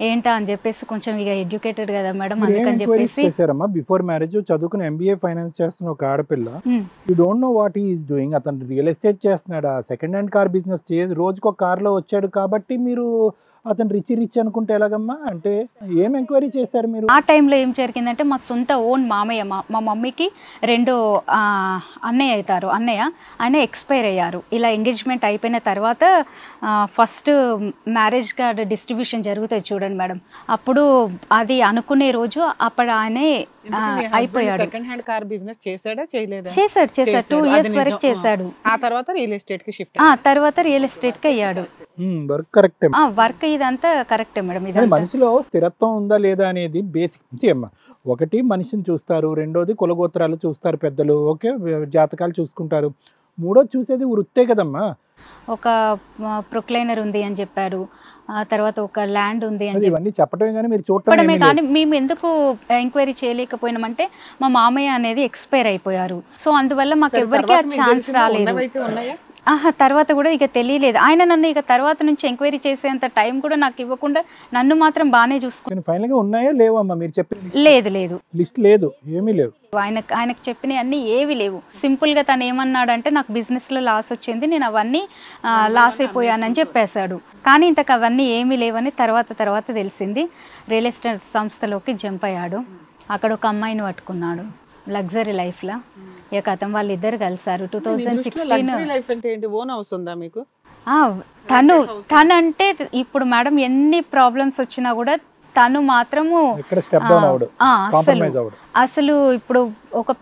ఏంటా అని చెప్పేసి కొంచెం ఇక ఎడ్యుకేటెడ్ కదా మేడం, అందుకని చెప్పేసి చేశారమ్మా బిఫోర్ మ్యారేజ్ చదువుకుని ఎంబీఏ ఫైనాన్స్ చేస్తున్న ఒక ఆడపిల్ల, you don't know what he is doing. అతను రియల్ ఎస్టేట్ చేస్తున్నాడు, సెకండ్ హ్యాండ్ కార్ బిజినెస్ రోజుకు ఒక కార్ లో వచ్చాడు కాబట్టి మీరు అతను రిచ్ అనుకుంటే ఎలాగమ్మా? అంటే ఏం ఎంక్వైరీ చేశారు మీరు? ఆ టైంలో ఏం జరిగిందంటే మా సొంత ఓన్ మామయ్య, మా మమ్మీకి 2 అన్నయ్య అవుతారు. ఆయన ఎక్స్పైర్ అయ్యారు. ఇలా ఎంగేజ్మెంట్ అయిపోయిన తర్వాత ఫస్ట్ మ్యారేజ్ కార్డ్ డిస్ట్రిబ్యూషన్ జరుగుతుంది చూడండి మేడం, అప్పుడు అది అనుకునే రోజు అప్పుడు ఆయనే అయిపోయాడు. సెకండ్ హ్యాండ్ కార్ బిజినెస్ చేశాడా చేయలేదా? చేశాడు 2 years వరకు చేశాడు. ఆ తర్వాత రియల్ ఎస్టేట్ కి షిఫ్ట్ తర్వాత రియల్ ఎస్టేట్ కి అయ్యాడు. వర్క్ కరెక్టే, వర్క్ ఇదంతా కరెక్టే మేడం. ఇది మనిషిలో స్థిరత్వం ఉందా లేదా అనేది బేసిక్ అమ్మా. ఒకటి మనిషిని చూస్తారు, రెండోది కులగోత్రాలు చూస్తారు పెద్దలు, ఓకే జాతకాలు చూసుకుంటారు, మూడోది చూసేది వృత్తే కదమ్మా. ఒక ప్రొక్లైనర్ ఉంది అని చెప్పారు, తర్వాత ఒక ల్యాండ్ ఉంది అని ఇవన్నీ చెప్పడమే కానీ మీరు చూడటమే. కానీ మేము ఎందుకు ఎంక్వైరీ చేయలేకపోయినామంటే మా మామయ్య అనేది ఎక్స్పైర్ అయిపోయారు. సో అందువల్ల మాకు ఎవరికి ఆ ఛాన్స్ రాలేదు. తర్వాత కూడా ఇక తెలియలేదు. ఆయన నన్ను ఇక తర్వాత నుంచి ఎంక్వైరీ చేసేంత టైం కూడా నాకు ఇవ్వకుండా నన్ను మాత్రం బాగానే చూసుకున్నాను. ఫైనల్ గా ఉన్నాయా లేవమ్మా మీరు చెప్పిన? లేదు లిస్ట్ లేదు, ఏమీ లేవు. ఆయనకు చెప్పినవి అన్నీ ఏవి లేవు. సింపుల్ గా తను ఏమన్నాడంటే నాకు బిజినెస్ లో లాస్ వచ్చింది, నేను అవన్నీ లాస్ అయిపోయానని చెప్పేశాడు. కానీ ఇంతకు అవన్నీ ఏమీ లేవని తర్వాత తెలిసింది. రియల్ ఎస్టేట్ సంస్థలోకి జంప్ అయ్యాడు. అక్కడ ఒక అమ్మాయిని పట్టుకున్నాడు లగ్జరీ లైఫ్ లా. ఇక అతను వాళ్ళిద్దరు కలిసారు 2016. తను అంటే ఇప్పుడు మేడం ఎన్ని ప్రాబ్లమ్స్ వచ్చినా కూడా తను మాత్రము అసలు ఇప్పుడు ఒక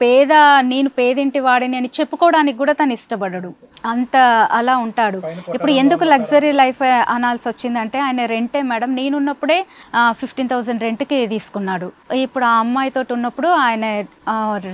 నేను పేదింటి వాడిని అని చెప్పుకోవడానికి కూడా తను ఇష్టపడడు, అంత అలా ఉంటాడు. ఇప్పుడు ఎందుకు లగ్జరీ లైఫ్ అనాల్సి వచ్చిందంటే ఆయన రెంటే మేడం, నేనున్నప్పుడే 15,000 రెంట్కి తీసుకున్నాడు. ఇప్పుడు ఆ అమ్మాయితో ఉన్నప్పుడు ఆయన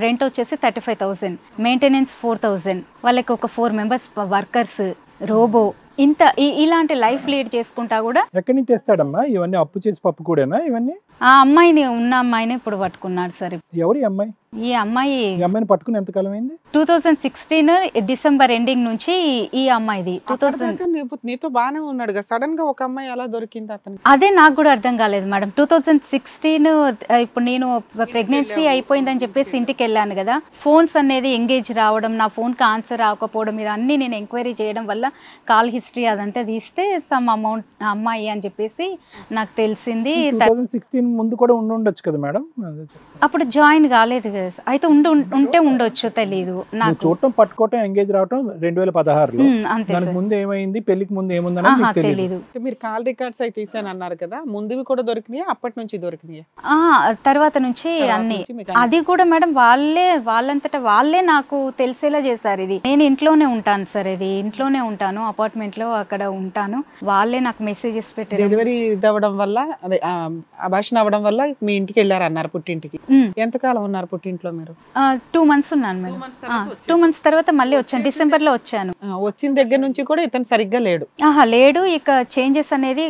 రెంట్ వచ్చేసి 35,000, మెయింటెనెన్స్ 4,000, వాళ్ళకి ఒక 4 members వర్కర్స్, రోబో, ఇంత ఇలాంటి లైఫ్ లీడ్ చేసుకుంటా కూడా. ఎక్కడి నుంచి తెస్తాడమ్మా ఇవన్నీ? అప్పు చేసి పప్పు కూడానా ఇవన్నీ? ఆ అమ్మాయిని ఇప్పుడు పట్టుకున్నాడు సార్. ఎవరు ఈ అమ్మాయి? ఈ అమ్మాయిని పట్టుకుని ఎంత కాలం అయింది? 2016 December ఎండింగ్ నుంచి ఈ అమ్మాయిది. 2000 నీతో బానే ఉన్నాడు కదా, సడన్ గా ఒక అమ్మాయి అలా దొరికింది అతనికి. అదే నాకు కూడా అర్థం కాలేదు మేడం. 2016 ఇప్పుడు నేను ప్రెగ్నెన్సీ అయిపోయిందని చెప్పేసి ఇంటికి వెళ్ళాను కదా, ఫోన్స్ అనేది ఎంగేజ్ రావడం, నా ఫోన్ కి ఆన్సర్ రాకపోవడం, ఇది అన్ని నేను ఎంక్వైరీ చేయడం వల్ల కాల్ హిస్టరీ అదంతా తీస్తే సమ్ అమౌంట్ అమ్మాయి అని చెప్పేసి నాకు తెలిసింది. 2016 ముందు కూడా ఉండొచ్చు కదా మేడం? అప్పుడు జాయిన్ కాలేదు కదా, అయితే ఉంటే ఉండొచ్చు, తెలీదు నాకు. చూడటం పట్టుకోవటం ఎంగేజ్ రావటం 2016లో. దానికి ముందు ఏమైంది, పెళ్లికి ముందు ఏముందని తెలీదు. మీరు కాల్ రికార్డ్స్ అయితే తీసాను అన్నారు కదా, ముందువి కూడా దొరికినాయా? అప్పటి నుంచి దొరికినాయా? తర్వాత నుంచి అన్ని. అది కూడా మేడం వాళ్ళంతటా వాళ్ళే నాకు తెలిసేలా చేశారు. ఇది నేను ఇంట్లోనే ఉంటాను సార్, ఇది ఇంట్లోనే ఉంటాను, అపార్ట్మెంట్ లో అక్కడ ఉంటాను. వాళ్ళే నాకు మెసేజెస్ పెట్టారు. డెలివరీ అవ్వడం వల్ల, అదే అబార్షన్ అవ్వడం వల్ల మీ ఇంటికి వెళ్ళారు అన్నారు, పుట్టింటికి. ఎంతకాలం ఉన్నారు పుట్టింట్లో మీరు? 2 months ఉన్నాను మేడం. 2 months తర్వాత మళ్ళీ వచ్చాను, December లో వచ్చాను. వచ్చిన దగ్గర నుంచి కూడా ఇతను సరిగ్గా లేడు. లేడు, ఇక చేంజెస్ అనేది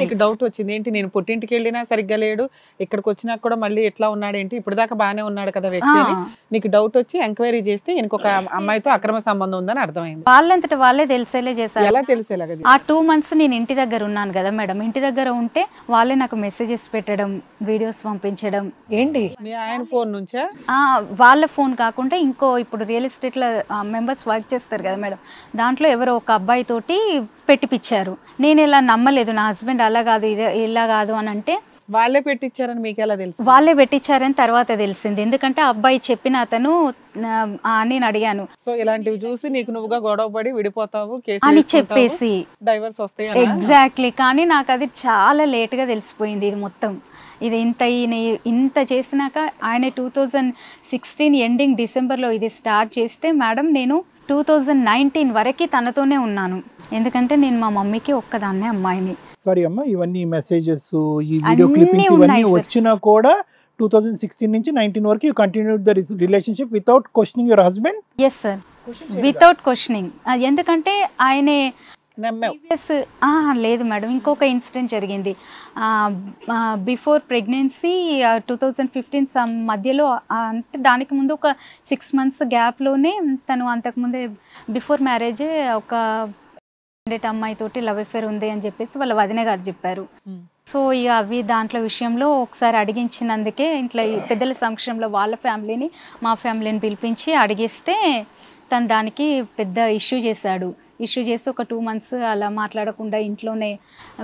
నీకు డౌట్ వచ్చింది, ఏంటి నేను పుట్టింటికి వెళ్ళినా సరిగ్గా లేడు, ఇక్కడికి వచ్చినా కూడా మళ్ళీ ఎట్లా ఉన్నాడు ఏంటి, ఇప్పుడు దాకా బానే ఉన్నాడు కదా వ్యక్తి అని నీకు డౌట్ వచ్చి ఎంక్వైరీ చేస్తే ఇంకొక అమ్మాయితో అక్రమ సంబంధం ఉందని అర్థమైంది. వాళ్ళంతట వాళ్ళే తెలిసేలా చేశారు. ఎలా తెలిసేలాగా? ఆ 2 months నేను ఇంటి దగ్గర ఉన్నాను కదా మేడం, ఇంటి దగ్గర ఉంటే వాళ్ళే నాకు మెసేజెస్ పెట్టడం, వీడియోస్ పంపించడం. ఏంటి మీ ఆయన ఫోన్ నుంచా? వాళ్ళ ఫోన్ కాకుండా ఇంకో, ఇప్పుడు రియల్ ఎస్టేట్ లో మెంబర్స్ వర్క్ చేస్తారు కదా మేడం, దాంట్లో ఎవరో ఒక అబ్బాయి తోటి పెట్టిపిచ్చారు. నేను ఇలా నమ్మలేదు, నా హస్బెండ్ అలా కాదు ఇలా కాదు అని అంటే. వాళ్ళే పెట్టించారని మీకు ఎలా తెలుసు? వాళ్ళే పెట్టించారని తర్వాత తెలిసింది, ఎందుకంటే అబ్బాయి చెప్పిన అతను నేను అడిగాను. సో ఇలాంటివి చూసి నీకు నువ్వుగా గొడవ పడి విడిపోతావు అని చెప్పేసి డైవర్స్ వస్తాయి. ఎగ్జాక్ట్లీ. కానీ నాకు అది చాలా లేట్ గా తెలిసిపోయింది ఇది మొత్తం. ఇది ఇంత చేసినాక ఆయన 2016 ఎండింగ్ డిసెంబర్లో ఇది స్టార్ట్ చేస్తే మేడం నేను 2019 వరకు తనతోనే ఉన్నాను, ఎందుకంటే నేను మా మమ్మీకి ఒక్కదాన్నే అమ్మాయిని. సారీ అమ్మా, ఇవన్నీ మెసేజెస్, ఈ వీడియో క్లిప్పింగ్స్ ఇవన్నీ వచ్చినా కూడా 2016 నుంచి 19 వరకు you continued the relationship without questioning your husband? Yes sir, without questioning. ఎందుకంటే ఆయనే లేదు మేడం, ఇంకొక ఇన్సిడెంట్ జరిగింది. బిఫోర్ ప్రెగ్నెన్సీ 2015 మధ్యలో, అంటే దానికి ముందు ఒక 6 months గ్యాప్లోనే తను అంతకుముందే బిఫోర్ మ్యారేజ్ ఒక అమ్మాయి తోటి లవ్ అఫేర్ ఉంది అని చెప్పేసి వాళ్ళ వదిన గారు చెప్పారు. సో ఇక అవి దాంట్లో విషయంలో ఒకసారి అడిగించినందుకే ఇంట్లో ఈ పెద్దల సమక్షంలో వాళ్ళ ఫ్యామిలీని మా ఫ్యామిలీని పిలిపించి అడిగిస్తే తను దానికి పెద్ద ఇష్యూ చేసి ఒక 2 months అలా మాట్లాడకుండా ఇంట్లోనే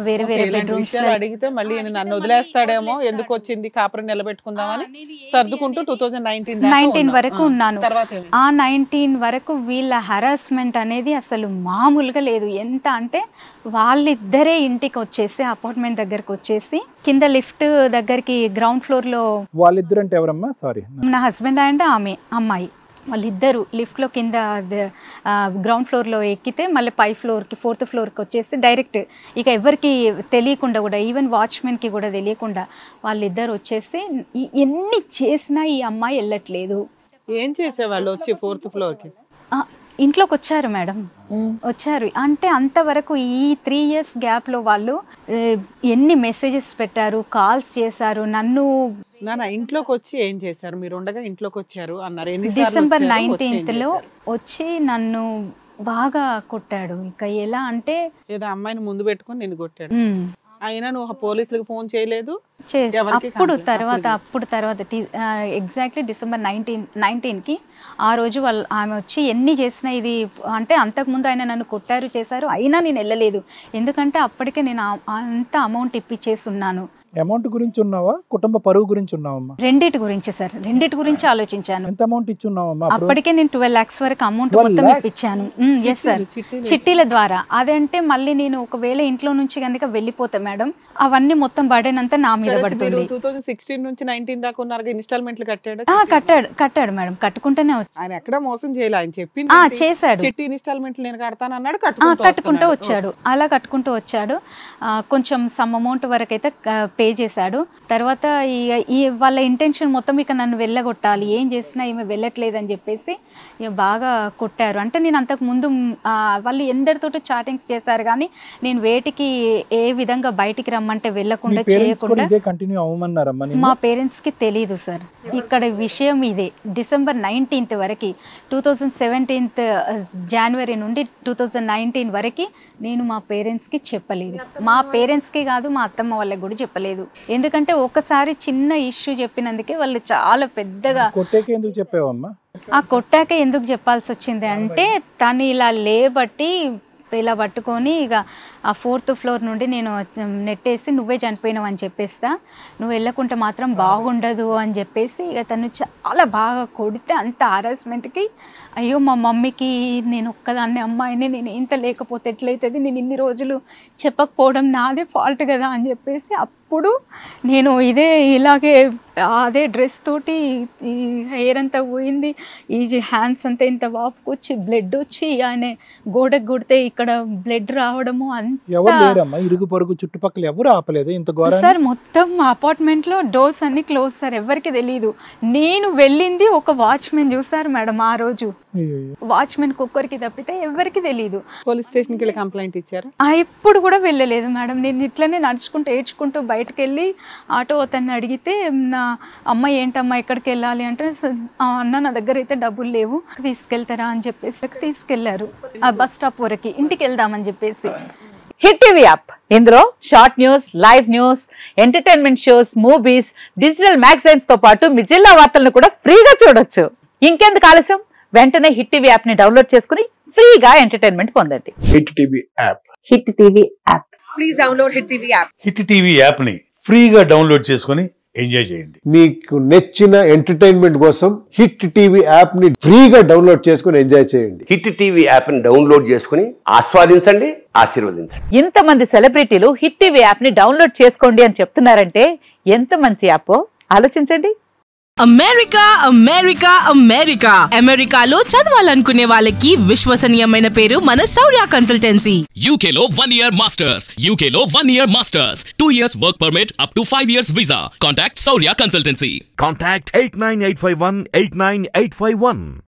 వేరే బెడ్రూమ్స్ అడిగితే మళ్ళీ నన్ను వదిలేస్తాడేమో, ఎందుకు వచ్చింది కాపురం నిలబెట్టుకుందామని సర్దుకుంటూ 2019 వరకు ఉన్నాను. ఆ 19 వరకు వీళ్ళ హరాస్మెంట్ అనేది అసలు మామూలుగా లేదు. ఎంత అంటే వాళ్ళిద్దరే ఇంటికి వచ్చేసి అపార్ట్మెంట్ దగ్గరకు వచ్చేసి కింద లిఫ్ట్ దగ్గరికి గ్రౌండ్ ఫ్లోర్ లో, వాళ్ళిద్దరు అంటే ఎవరమ్మా? సారీ, నా హస్బెండ్ అండ్ ఆమె అమ్మాయి, వాళ్ళిద్దరు లిఫ్ట్లో కింద గ్రౌండ్ ఫ్లోర్లో ఎక్కితే మళ్ళీ 4th ఫ్లోర్కి వచ్చేసి డైరెక్ట్ ఇక ఎవరికి తెలియకుండా కూడా, ఈవెన్ వాచ్మెన్కి కూడా తెలియకుండా వాళ్ళిద్దరు వచ్చేసి ఎన్ని చేసినా ఈ అమ్మాయి వెళ్ళట్లేదు. ఏం చేసేవాళ్ళు వచ్చి 4th ఫ్లోర్కి? ఇంట్లోకి వచ్చారు మేడం, వచ్చారు. అంటే అంతవరకు ఈ 3 years గ్యాప్లో వాళ్ళు ఎన్ని మెసేజెస్ పెట్టారు, కాల్స్ చేశారు. నన్ను ఇంట్లోకి వచ్చి ఏం చేశారు? మీరు ఉండగా ఇంట్లోకి వచ్చారు అన్నారు. December 19th వచ్చి నన్ను బాగా కొట్టాడు. ఇంకా ఎలా అంటే ఏదో అమ్మాయిని ముందు పెట్టుకొని నిన్ను కొట్టాడు. అయినా నువ్వు పోలీసులకు ఫోన్ చేయలేదు? అప్పుడు తర్వాత ఎగ్జాక్ట్లీ December 19కి ఆ రోజు ఆమె వచ్చి ఎన్ని చేసినా ఇది అంటే అంతకుముందు ఆయన నన్ను కొట్టారు చేశారు, అయినా నేను వెళ్ళలేదు. ఎందుకంటే అప్పటికే నేను అంత అమౌంట్ ఇప్పించేసి ఉన్నాను. అమౌంట్ గురించి ఉన్నావా, కుటుంబ పరువు గురించి ఉన్నావమ్మా? రెండిటి గురించి సార్, రెండిటి గురించి ఆలోచించాను. ఎంత అమౌంట్ ఇచ్చి ఉన్నావమ్మా? అప్పటికే నేను 12 lakhs వరకు అమౌంట్ మొత్తం ఇప్పించాను. ఎస్ సార్, చిట్టీల ద్వారా. అదంటే మళ్ళీ నేను ఒకవేళ ఇంట్లో నుంచి కనుక వెళ్ళిపోతా మేడం, అవన్నీ మొత్తం బర్డెన్ నా మీద పడుతుంది. 2016 నుంచి 19 దాకా ఉన్నారు, ఇన్స్టాల్మెంట్లు కట్టాడు? కట్టాడు మేడం, కట్టుకుంటూనే వచ్చాడు. ఆయన ఎక్కడ మోసం చేయలే, ఆయన చెప్పి చేశాడు. చిట్టి ఇన్స్టాల్మెంట్లు నేను కడతాను అన్నాడు, కట్టుకుంటూ వచ్చాడు. అలా కట్టుకుంటూ వచ్చాడు. కొంచెం సమ్ అమౌంట్ వరకు అయితే పే చేశాడు. తర్వాత ఈ వాళ్ళ ఇంటెన్షన్ మొత్తం ఇక నన్ను వెళ్ళగొట్టాలి, ఏం చేసినా ఈమె వెళ్ళట్లేదు అని చెప్పేసి ఇక బాగా కొట్టారు. అంటే నేను అంతకు ముందు వాళ్ళు ఎందరితోటి చాటింగ్స్ చేశారు, కానీ నేను వేటికి ఏ విధంగా బయటికి రమ్మంటే వెళ్ళకుండా చేయకుండా. మా పేరెంట్స్ కి తెలీదు సార్. ఇక్కడ విషయం ఇదే. December 19th వరకు 2017 January నుండి 2019 వరకు నేను మా పేరెంట్స్ కి చెప్పలేదు. మా పేరెంట్స్ కి కాదు, మా అత్తమ్మ వాళ్ళకి కూడా చెప్పలేదు. ఎందుకంటే ఒకసారి చిన్న ఇష్యూ చెప్పినందుకే వాళ్ళు చాలా పెద్దగా కొట్టాక ఎందుకు చెప్పాల్సి వచ్చింది అంటే, తను ఇలా లేబట్టి ఇలా పట్టుకొని ఇక ఆ 4th ఫ్లోర్ నుండి నేను నెట్టేసి నువ్వే చనిపోయినావు అని చెప్పేస్తా, నువ్వు వెళ్ళకుంటే మాత్రం బాగుండదు అని చెప్పేసి ఇక తను చాలా బాగా కొడితే అంత హారాస్మెంట్కి అయ్యో మా మమ్మీకి నేను ఒక్కదాన్ని అమ్మాయిని, నేను ఇంత లేకపోతే ఎట్లయితుంది, నేను ఇన్ని రోజులు చెప్పకపోవడం నాదే ఫాల్ట్ కదా అని చెప్పేసి అప్పుడు నేను ఇలాగే అదే డ్రెస్ తోటి ఈ హెయిర్ అంతా పోయింది, ఈ హ్యాండ్స్ అంతా ఇంత వాపుకొచ్చి బ్లడ్ వచ్చి ఆయన గోడకు కొడితే ఇక్కడ బ్లడ్ రావడము చుట్టుపక్కల ఎవరు ఆపలేదు సార్. మొత్తం అపార్ట్మెంట్ లో డోర్స్ అన్ని క్లోజ్ సార్, ఎవరికి తెలియదు. నేను వెళ్ళింది ఒక వాచ్మెన్ చూసారు మేడం ఆ రోజు, వాచ్మెన్ కుక్కర్కి తప్పితే ఎవరికి తెలియదు. పోలీస్ స్టేషన్ కి కంప్లైంట్ ఇచ్చారు? ఎప్పుడు కూడా వెళ్ళలేదు మేడం. నేను ఇట్లనే నడుచుకుంటూ ఏడ్చుకుంటూ బయటకు వెళ్ళి ఆటో అతన్ని అడిగితే, నా అమ్మాయి ఏంటమ్మా ఎక్కడికి వెళ్ళాలి అంటే, అన్న నా దగ్గర అయితే డబ్బులు లేవు, తీసుకెళ్తారా అని చెప్పేసి తీసుకెళ్లారు ఆ బస్ స్టాప్ వరకు, ఇంటికి వెళ్దామని చెప్పేసి. హిట్ టీవీ యాప్, ఇందులో short news, live news, entertainment shows, movies, digital magazines తో పాటు మీ జిల్లా వార్తలను కూడా ఫ్రీగా చూడొచ్చు. ఇంకెందుకు ఆలస్యం, వెంటనే హిట్ టీవీ యాప్ ని డౌన్లోడ్ చేసుకుని ఫ్రీగా ఎంటర్టైన్మెంట్ పొందండి. Hit TV app, hit TV app, please download hit TV app. Hit TV app ని ఫ్రీగా డౌన్లోడ్ చేసుకుని ఎంజాయ్ చేయండి. మీకు నచ్చిన ఎంటర్టైన్మెంట్ కోసం హిట్ టీవీ యాప్ ని ఫ్రీగా డౌన్లోడ్ చేసుకుని ఎంజాయ్ చేయండి. హిట్ టీవీ యాప్ ని డౌన్లోడ్ చేసుకుని ఆస్వాదించండి, ఆశీర్వదించండి. ఇంతమంది సెలబ్రిటీలు హిట్ టీవీ యాప్ ని డౌన్లోడ్ చేసుకోండి అని చెప్తున్నారంటే ఎంత మంచి యాప్ ఆలోచించండి. అమెరికా అమెరికా అమెరికా అమెరికాలో చదవాలనుకునే వాళ్ళకి విశ్వసనీయమైన పేరు మన శౌర్య కన్సల్టెన్సీ. UK లో 1 year masters, UK లో 1 year masters, 2 years work permit up to 5 years visa. Contact Shaurya Consultancy. Contact 89851 89851.